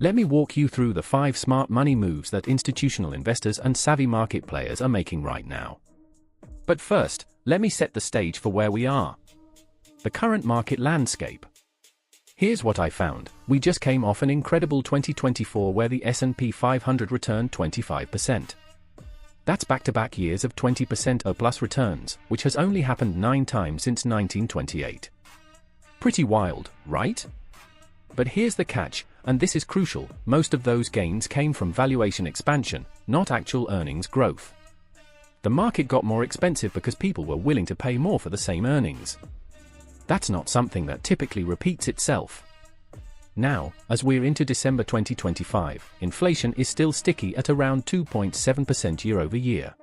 Let me walk you through the 5 smart money moves that institutional investors and savvy market players are making right now. But first, let me set the stage for where we are. The current market landscape. Here's what I found. We just came off an incredible 2024 where the S&P 500 returned 25%. That's back-to-back years of 20% or plus returns, which has only happened 9 times since 1928. Pretty wild, right? But here's the catch, and this is crucial: most of those gains came from valuation expansion, not actual earnings growth. The market got more expensive because people were willing to pay more for the same earnings. That's not something that typically repeats itself. Now, as we're into December 2025, inflation is still sticky at around 2.7% year over year.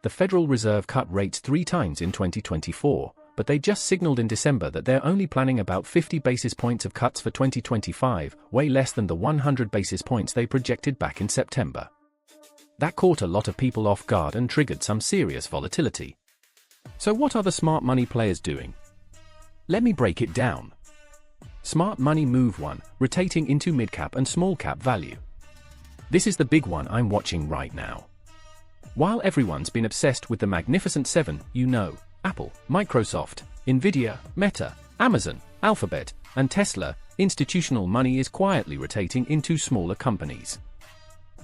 The Federal Reserve cut rates 3 times in 2024, but they just signaled in December that they're only planning about 50 basis points of cuts for 2025, way less than the 100 basis points they projected back in September. That caught a lot of people off guard and triggered some serious volatility. So what are the smart money players doing? Let me break it down. Smart money move 1, rotating into mid-cap and small-cap value. This is the big one I'm watching right now. While everyone's been obsessed with the Magnificent 7, Apple, Microsoft, Nvidia, Meta, Amazon, Alphabet, and Tesla, institutional money is quietly rotating into smaller companies.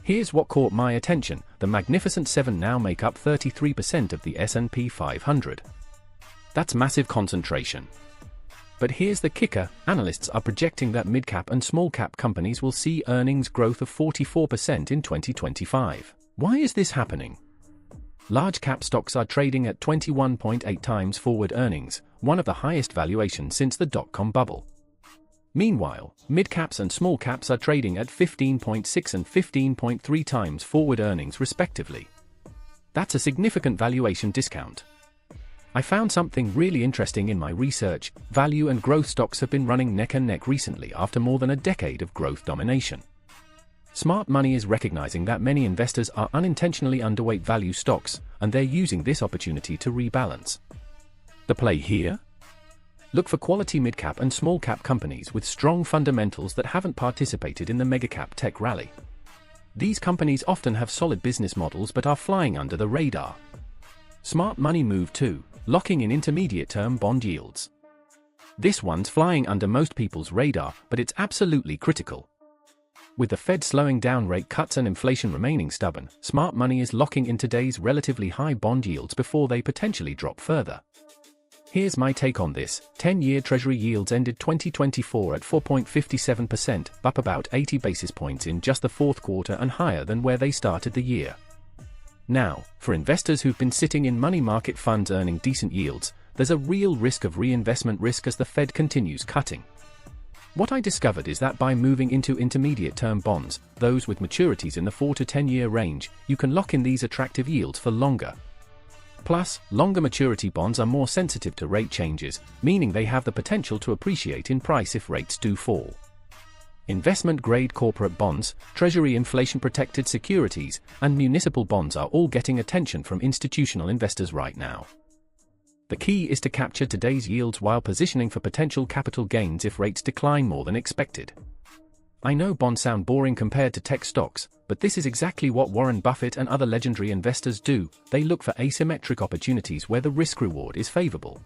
Here's what caught my attention: the Magnificent 7 now make up 33% of the S&P 500. That's massive concentration. But here's the kicker: analysts are projecting that mid-cap and small-cap companies will see earnings growth of 44% in 2025. Why is this happening? Large-cap stocks are trading at 21.8 times forward earnings, one of the highest valuations since the dot-com bubble. Meanwhile, mid-caps and small-caps are trading at 15.6 and 15.3 times forward earnings respectively. That's a significant valuation discount. I found something really interesting in my research: value and growth stocks have been running neck and neck recently after more than a decade of growth domination. Smart money is recognizing that many investors are unintentionally underweight value stocks, and they're using this opportunity to rebalance. The play here? Look for quality mid-cap and small-cap companies with strong fundamentals that haven't participated in the mega-cap tech rally. These companies often have solid business models but are flying under the radar. Smart money move 2, locking in intermediate-term bond yields. This one's flying under most people's radar, but it's absolutely critical. With the Fed slowing down rate cuts and inflation remaining stubborn, smart money is locking in today's relatively high bond yields before they potentially drop further. Here's my take on this: 10-year Treasury yields ended 2024 at 4.57%, up about 80 basis points in just the fourth quarter and higher than where they started the year. Now, for investors who've been sitting in money market funds earning decent yields, there's a real risk of reinvestment risk as the Fed continues cutting. What I discovered is that by moving into intermediate-term bonds, those with maturities in the 4 to 10-year range, you can lock in these attractive yields for longer. Plus, longer maturity bonds are more sensitive to rate changes, meaning they have the potential to appreciate in price if rates do fall. Investment-grade corporate bonds, Treasury inflation-protected securities, and municipal bonds are all getting attention from institutional investors right now. The key is to capture today's yields while positioning for potential capital gains if rates decline more than expected. I know bonds sound boring compared to tech stocks, but this is exactly what Warren Buffett and other legendary investors do. They look for asymmetric opportunities where the risk-reward is favorable.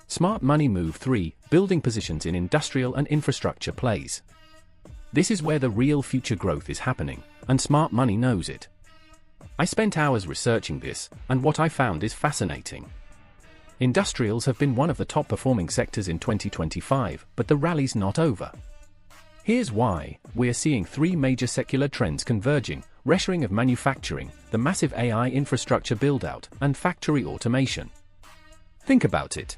Smart money move 3, building positions in industrial and infrastructure plays. This is where the real future growth is happening, and smart money knows it. I spent hours researching this, and what I found is fascinating. Industrials have been one of the top-performing sectors in 2025, but the rally's not over. Here's why: we're seeing 3 major secular trends converging: reshoring of manufacturing, the massive AI infrastructure build-out, and factory automation. Think about it.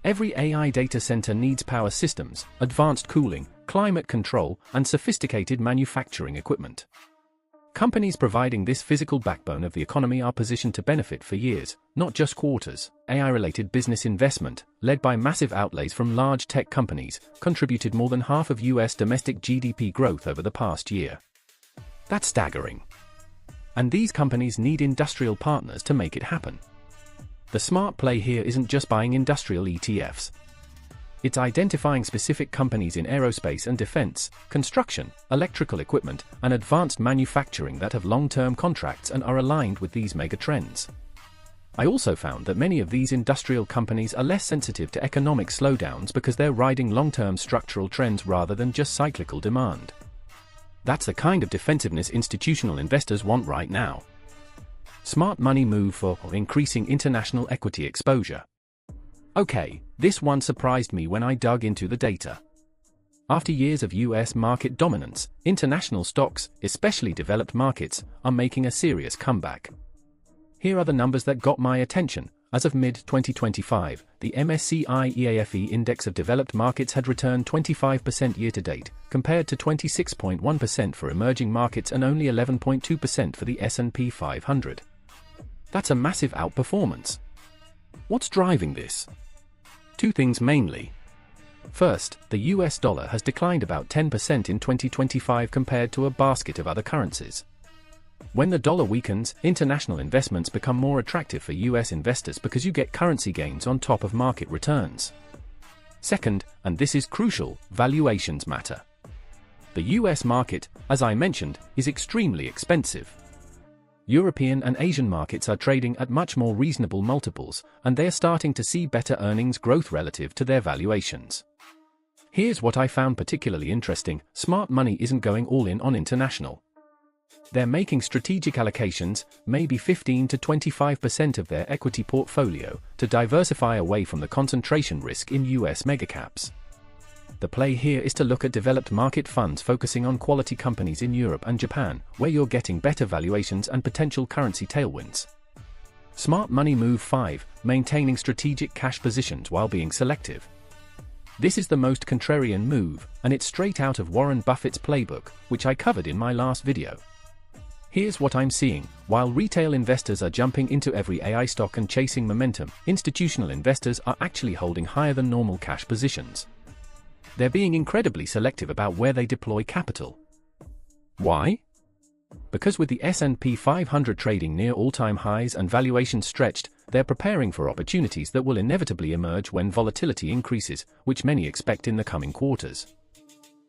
Every AI data center needs power systems, advanced cooling, climate control, and sophisticated manufacturing equipment. Companies providing this physical backbone of the economy are positioned to benefit for years, not just quarters. AI-related business investment, led by massive outlays from large tech companies, contributed more than half of US domestic GDP growth over the past year. That's staggering. And these companies need industrial partners to make it happen. The smart play here isn't just buying industrial ETFs. It's identifying specific companies in aerospace and defense, construction, electrical equipment, and advanced manufacturing that have long-term contracts and are aligned with these megatrends. I also found that many of these industrial companies are less sensitive to economic slowdowns because they're riding long-term structural trends rather than just cyclical demand. That's the kind of defensiveness institutional investors want right now. Smart money move for increasing international equity exposure. Okay, this one surprised me when I dug into the data. After years of US market dominance, international stocks, especially developed markets, are making a serious comeback. Here are the numbers that got my attention. As of mid-2025, the MSCI EAFE index of developed markets had returned 25% year-to-date, compared to 26.1% for emerging markets and only 11.2% for the S&P 500. That's a massive outperformance. What's driving this? Two things mainly. First, the US dollar has declined about 10% in 2025 compared to a basket of other currencies. When the dollar weakens, international investments become more attractive for US investors because you get currency gains on top of market returns. Second, and this is crucial, valuations matter. The US market, as I mentioned, is extremely expensive. European and Asian markets are trading at much more reasonable multiples, and they're starting to see better earnings growth relative to their valuations. Here's what I found particularly interesting: smart money isn't going all in on international. They're making strategic allocations, maybe 15 to 25% of their equity portfolio, to diversify away from the concentration risk in US megacaps. The play here is to look at developed market funds focusing on quality companies in Europe and Japan, where you're getting better valuations and potential currency tailwinds. Smart money move 5, maintaining strategic cash positions while being selective. This is the most contrarian move, and it's straight out of Warren Buffett's playbook, which I covered in my last video. Here's what I'm seeing: while retail investors are jumping into every AI stock and chasing momentum, institutional investors are actually holding higher than normal cash positions. They're being incredibly selective about where they deploy capital. Why? Because with the S&P 500 trading near all-time highs and valuations stretched, they're preparing for opportunities that will inevitably emerge when volatility increases, which many expect in the coming quarters.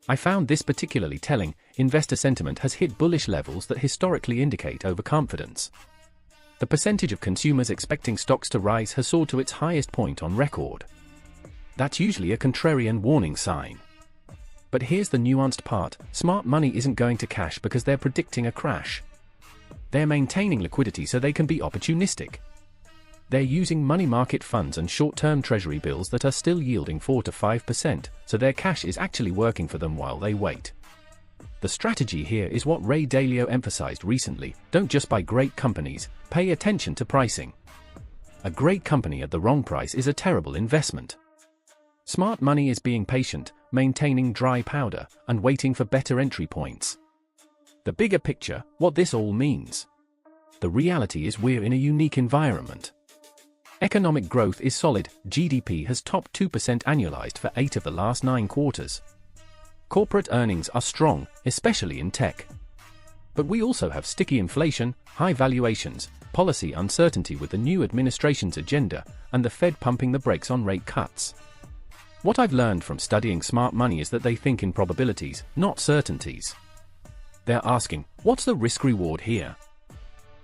I found this particularly telling. Investor sentiment has hit bullish levels that historically indicate overconfidence. The percentage of consumers expecting stocks to rise has soared to its highest point on record. That's usually a contrarian warning sign. But here's the nuanced part: smart money isn't going to cash because they're predicting a crash. They're maintaining liquidity so they can be opportunistic. They're using money market funds and short-term treasury bills that are still yielding 4 to 5%, so their cash is actually working for them while they wait. The strategy here is what Ray Dalio emphasized recently: don't just buy great companies, pay attention to pricing. A great company at the wrong price is a terrible investment. Smart money is being patient, maintaining dry powder, and waiting for better entry points. The bigger picture, what this all means. The reality is we're in a unique environment. Economic growth is solid. GDP has topped 2% annualized for 8 of the last 9 quarters. Corporate earnings are strong, especially in tech. But we also have sticky inflation, high valuations, policy uncertainty with the new administration's agenda, and the Fed pumping the brakes on rate cuts. What I've learned from studying smart money is that they think in probabilities, not certainties. They're asking, what's the risk-reward here?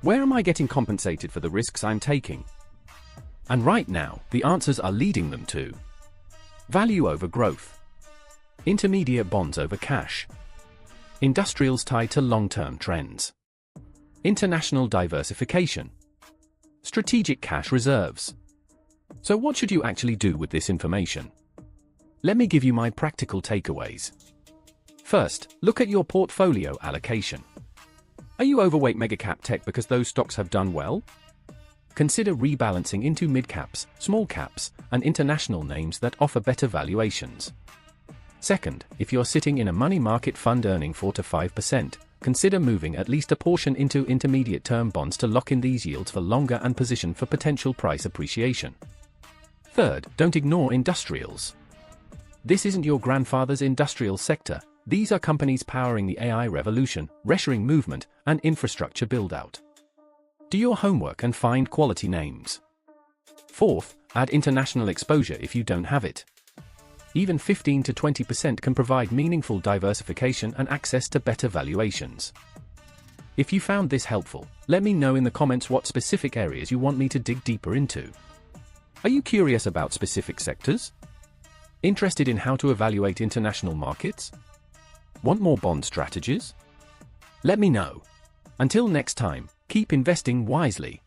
Where am I getting compensated for the risks I'm taking? And right now, the answers are leading them to value over growth, intermediate bonds over cash, industrials tied to long-term trends, international diversification, strategic cash reserves. So what should you actually do with this information? Let me give you my practical takeaways. First, look at your portfolio allocation. Are you overweight megacap tech because those stocks have done well? Consider rebalancing into mid-caps, small caps, and international names that offer better valuations. Second, if you're sitting in a money market fund earning 4 to 5%, consider moving at least a portion into intermediate-term bonds to lock in these yields for longer and position for potential price appreciation. Third, don't ignore industrials. This isn't your grandfather's industrial sector. These are companies powering the AI revolution, reshoring movement, and infrastructure build-out. Do your homework and find quality names. Fourth, add international exposure if you don't have it. Even 15 to 20% can provide meaningful diversification and access to better valuations. If you found this helpful, let me know in the comments what specific areas you want me to dig deeper into. Are you curious about specific sectors? Interested in how to evaluate international markets? Want more bond strategies? Let me know. Until next time, keep investing wisely.